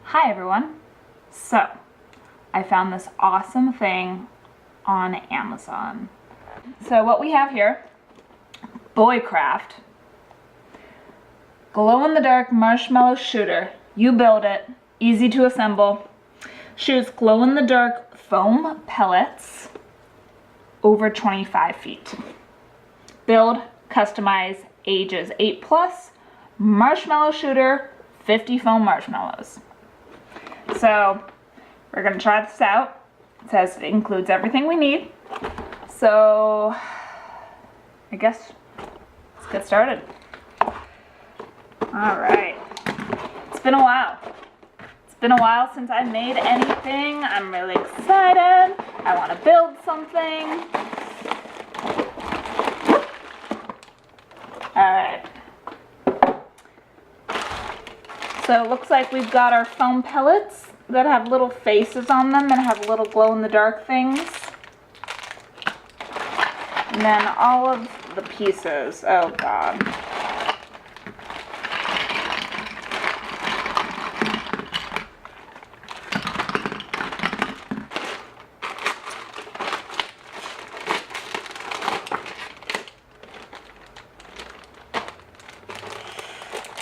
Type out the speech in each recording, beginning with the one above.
Hi everyone. So, I found this awesome thing on Amazon. So what we have here, Boycraft. Glow-in-the-dark marshmallow shooter. You build it, easy to assemble. Shoots glow-in-the-dark foam pellets over 25 feet. Build, customize, ages 8+, marshmallow shooter, 50 foam marshmallows. So we're gonna try this out. It says it includes everything we need. So I guess let's get started. All right, it's been a while. It's been a while since I made anything. I'm really excited. I want to build something. All right. So it looks like we've got our foam pellets that have little faces on them and have little glow-in-the-dark things. And then all of the pieces. Oh God.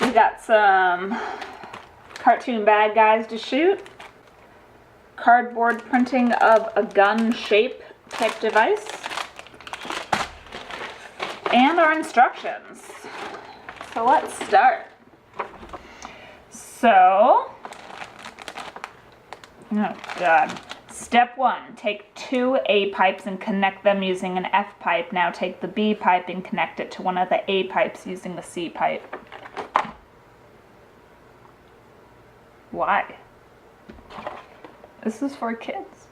We got some cartoon bad guys to shoot, cardboard printing of a gun shape type device, and our instructions. So let's start. So, oh God. Step 1, take 2 A pipes and connect them using an F pipe. Now take the B pipe and connect it to one of the A pipes using the C pipe. Why? This is for kids.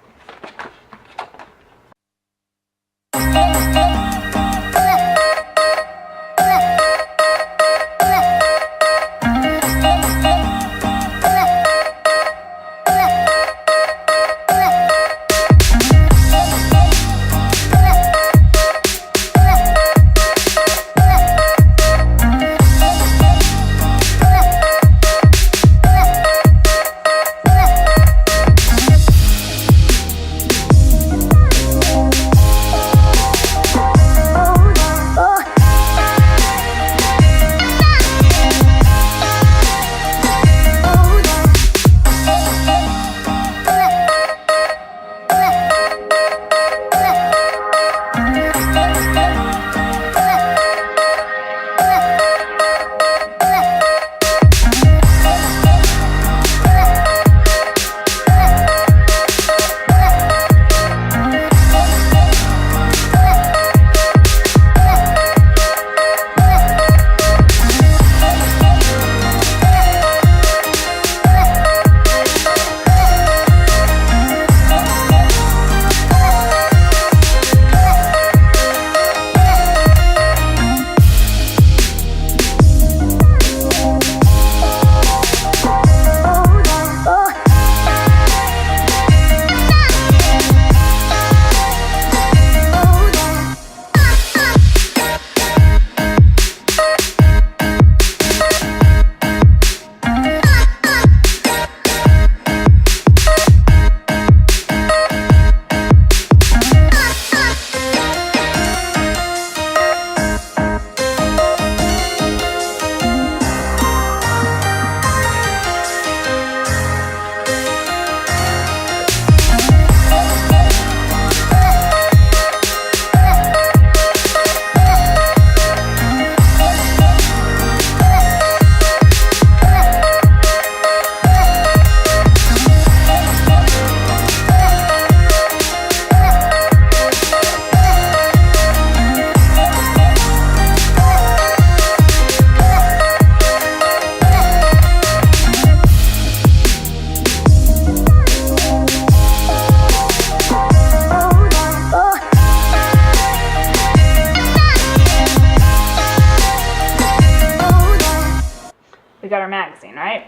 We got our magazine, right?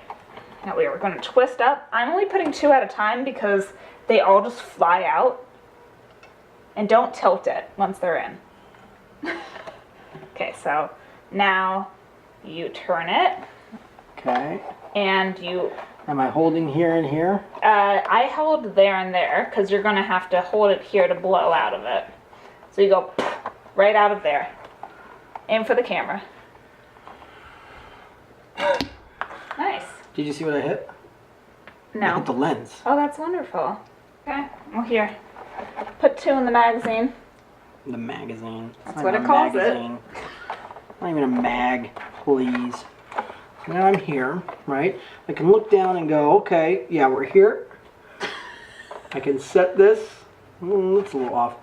That we were going to twist up. I'm only putting 2 at a time because they all just fly out. And don't tilt it once they're in. Okay, so now you turn it. Okay. And you Am I holding here and here? I held there and there because you're going to have to hold it here to blow out of it. So you go right out of there. Aim for the camera. Nice. Did you see what I hit? No. I hit the lens. Oh, that's wonderful. Okay, well here. Put 2 in the magazine. The magazine. That's what it calls it. Not even a mag, please. Now I'm here, right? I can look down and go, okay, yeah, we're here. I can set this. Looks a little off.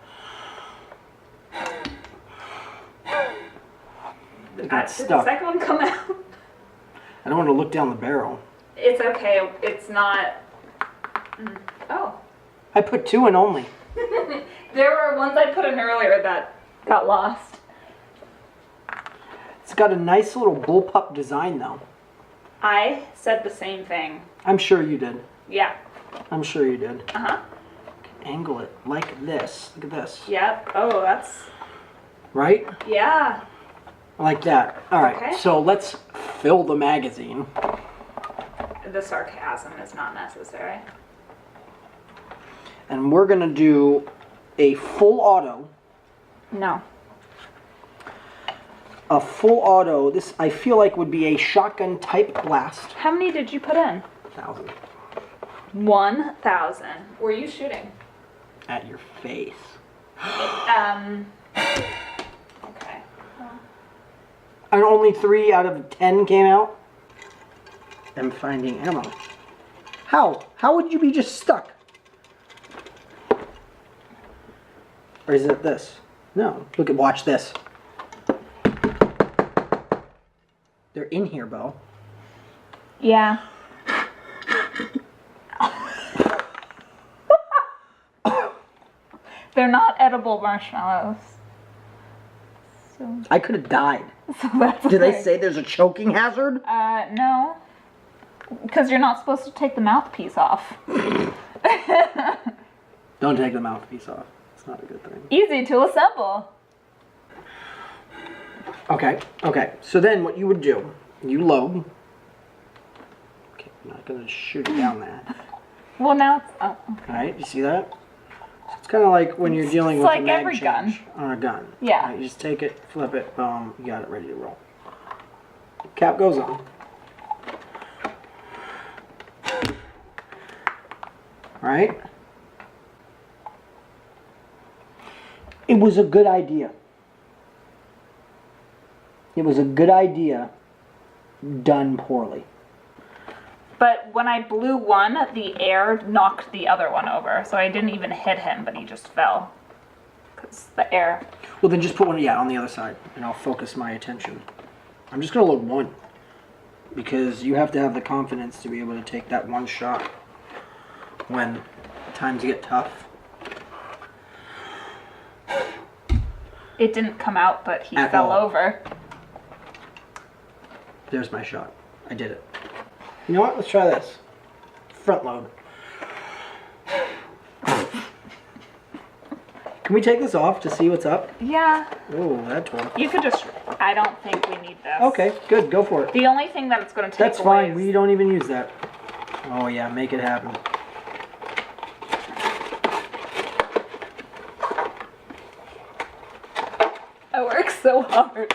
It got Did stuck. the second one come out? I don't want to look down the barrel. It's okay. It's not. Oh. I put 2 in only. There were ones I put in earlier that got lost. It's got a nice little bullpup design though. I said the same thing. I'm sure you did. Yeah. I'm sure you did. Uh-huh. Angle it like this. Look at this. Yep. Oh, that's... Right? Yeah. Like that. All right. Okay. So let's fill the magazine. The sarcasm is not necessary. And we're going to do a full auto. No. A full auto. This, I feel like, would be a shotgun type blast. How many did you put in? 1,000. 1,000. Were you shooting? At your face. Okay. And only 3 out of 10 came out. I'm finding ammo. How? How would you be just stuck? Or is it this? No. Look at, watch this. They're in here, Bo. Yeah. They're not edible marshmallows. So, I could have died. so that's Did they okay. say there's a choking hazard? No. Because you're not supposed to take the mouthpiece off. Don't take the mouthpiece off. It's not a good thing. Easy to assemble. Okay, okay. So then what you would do, you load. Okay, I'm not going to shoot it down there. Well, now it's... Oh, okay. Alright, you see that? So it's kind of like when you're dealing It's with like a mag every change on a gun. Yeah. Right, you just take it, flip it, boom, you got it ready to roll. Cap goes on. Right? It was a good idea. It was a good idea done poorly. But when I blew one, the air knocked the other one over. So I didn't even hit him, but he just fell. Because the air... Well, then just put one, yeah, on the other side, and I'll focus my attention. I'm just going to load one. Because you have to have the confidence to be able to take that one shot when times get tough. It didn't come out, but he At fell all. over. There's my shot. I did it. You know what? Let's try this. Front load. Can we take this off to see what's up? Yeah. Oh, that tore. You could just... I don't think we need this. Okay, good. Go for it. The only thing that it's going to take That's away fine. We don't even use that. Oh, yeah. Make it happen. I work so hard.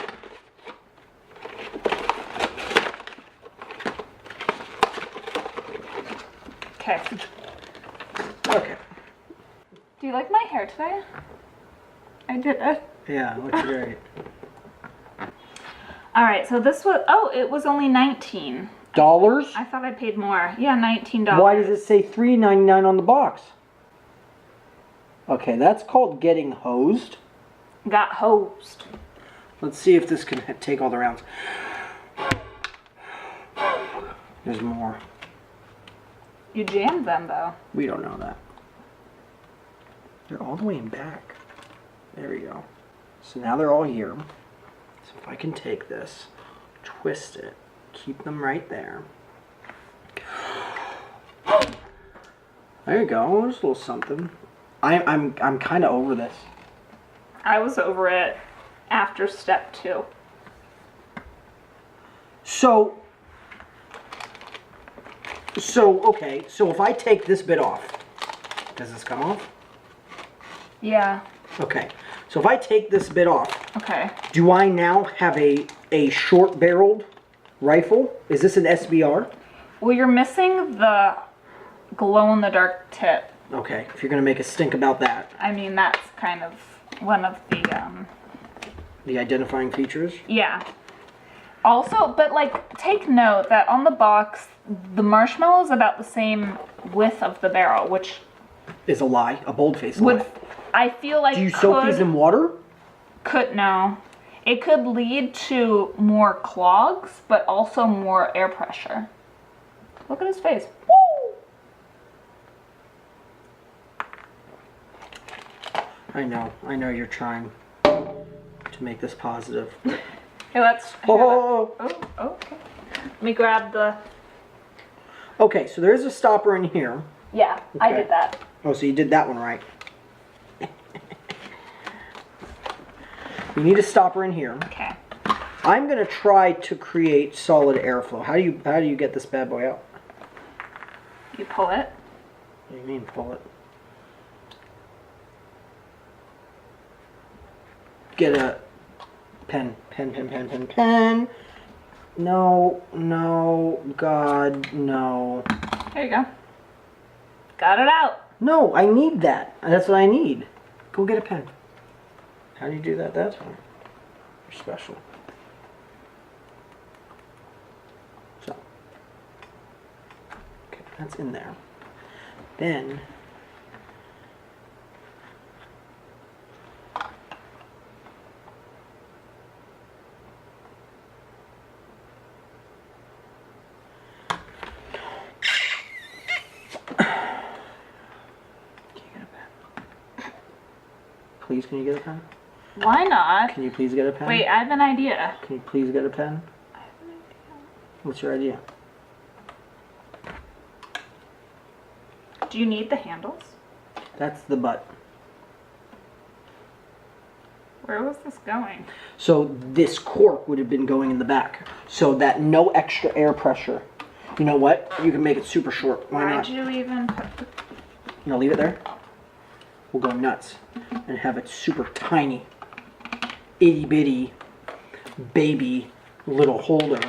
Okay. Okay. Do you like my hair today? I did it. Yeah, looks great. All right, so this was... Oh, it was only $19. Dollars? I thought I paid more. Yeah, $19. Why does it say $3.99 on the box? Okay, that's called getting hosed. Got hosed. Let's see if this can take all the rounds. There's more. You jammed them, though. We don't know that. They're all the way in back. There we go. So now they're all here. So if I can take this, twist it, keep them right there. There you go. There's a little something. I'm kind of over this. I was over it after step 2. So So, okay, so if I take this bit off, does this come off? Yeah. Okay, so if I take this bit off, Okay. do I now have a short-barreled rifle? Is this an SBR? Well, you're missing the glow-in-the-dark tip. Okay, if you're gonna make a stink about that. I mean, that's kind of one of The identifying features? yeah. Also, but like, take note that on the box, the marshmallow is about the same width of the barrel, which Is a lie, a bold-faced would, lie. I feel like Do you soak these in water? no. It could lead to more clogs, but also more air pressure. Look at his face. Woo! I know you're trying to make this positive. Hey, let's. Oh! Oh, okay. Let me grab the. Okay, so there's a stopper in here. Yeah, I Okay. did that. Oh, so you did that one right. You need a stopper in here. Okay. I'm gonna try to create solid airflow. How do you get this bad boy out? You pull it. What do you mean pull it? Get a pen. No, God, no. There you go. Got it out. No, I need that. That's what I need. Go get a pen. How do you do that that time? You're special. So. Okay, that's in there. Then. Please, can you get a pen? Why not? Can you please get a pen? Wait, I have an idea. Can you please get a pen? I have an idea. What's your idea? Do you need the handles? That's the butt. Where was this going? So this cork would have been going in the back. So that no extra air pressure. You know what? You can make it super short. Why not? Why'd you even put the... You know, leave it there. We'll go nuts and have it super tiny, itty bitty, baby little holder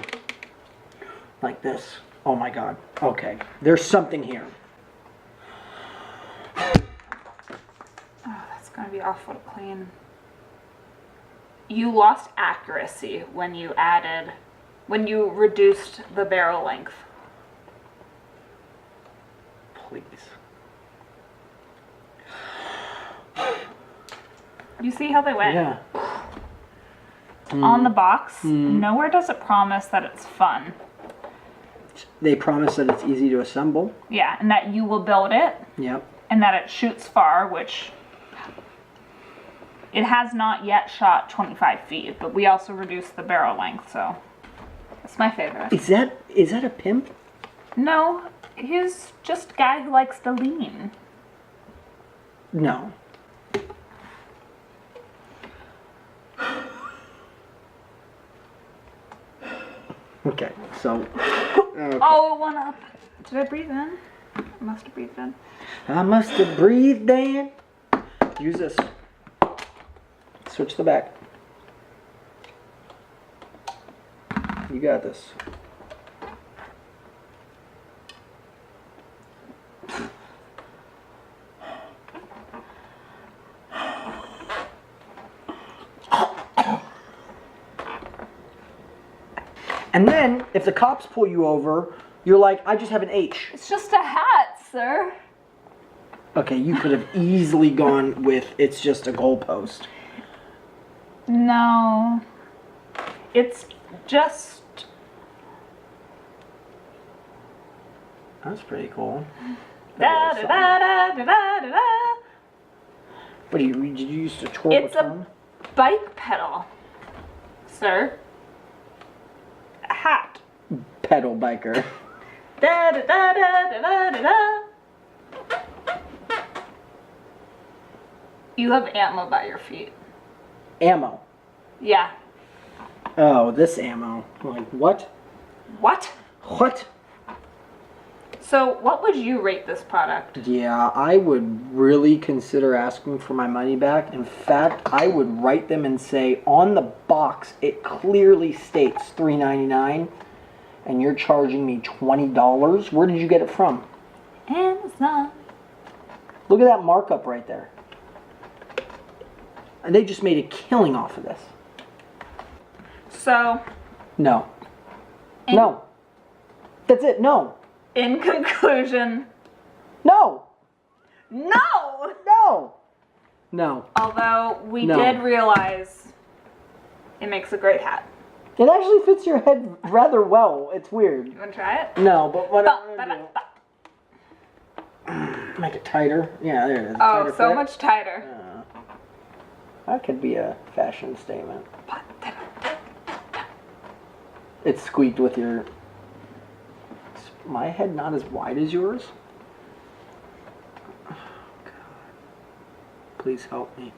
like this. Oh my God. Okay, there's something here. Oh, that's gonna be awful to clean. You lost accuracy when you reduced the barrel length. Please. You see how they went? Yeah. On the box, nowhere does it promise that it's fun. They promise that it's easy to assemble. Yeah, and that you will build it, Yep. and that it shoots far, which it has not yet shot 25 feet, but we also reduced the barrel length, so it's my favorite. Is that a pimp? No, he's just a guy who likes to lean. No. Okay, so. Okay. Oh, it went up. Did I breathe in? I must have breathed in. I must have breathed in. Use this. Switch the back. You got this. And then, if the cops pull you over, you're like, I just have an H. It's just a hat, sir. Okay, you could have easily gone with, it's just a goalpost. No. It's just... That's pretty cool. Da da da da da da da. What did you used to twirl It's the tongue? a bike pedal, sir. A hat. Pedal biker. Da da da da da da da. You have ammo by your feet. Ammo. Yeah. Oh, this ammo. I'm like, what? What? What? So what would you rate this product? Yeah, I would really consider asking for my money back. In fact, I would write them and say, on the box, it clearly states $3.99, and you're charging me $20. Where did you get it from? Amazon. Look at that markup right there. And they just made a killing off of this. So, No. No. That's it. No. in conclusion, No. no! No. No. Although we No. did realize it makes a great hat. It actually fits your head rather well. It's weird. You want to try it? No, but what Ba, I'm ba, gonna ba, ba. do... Make it tighter. Yeah, there it is. Oh, Tighter so fit. much tighter. That could be a fashion statement. Ba, da, da. It squeaked with your... Is my head not as wide as yours? Oh, God. Please help me.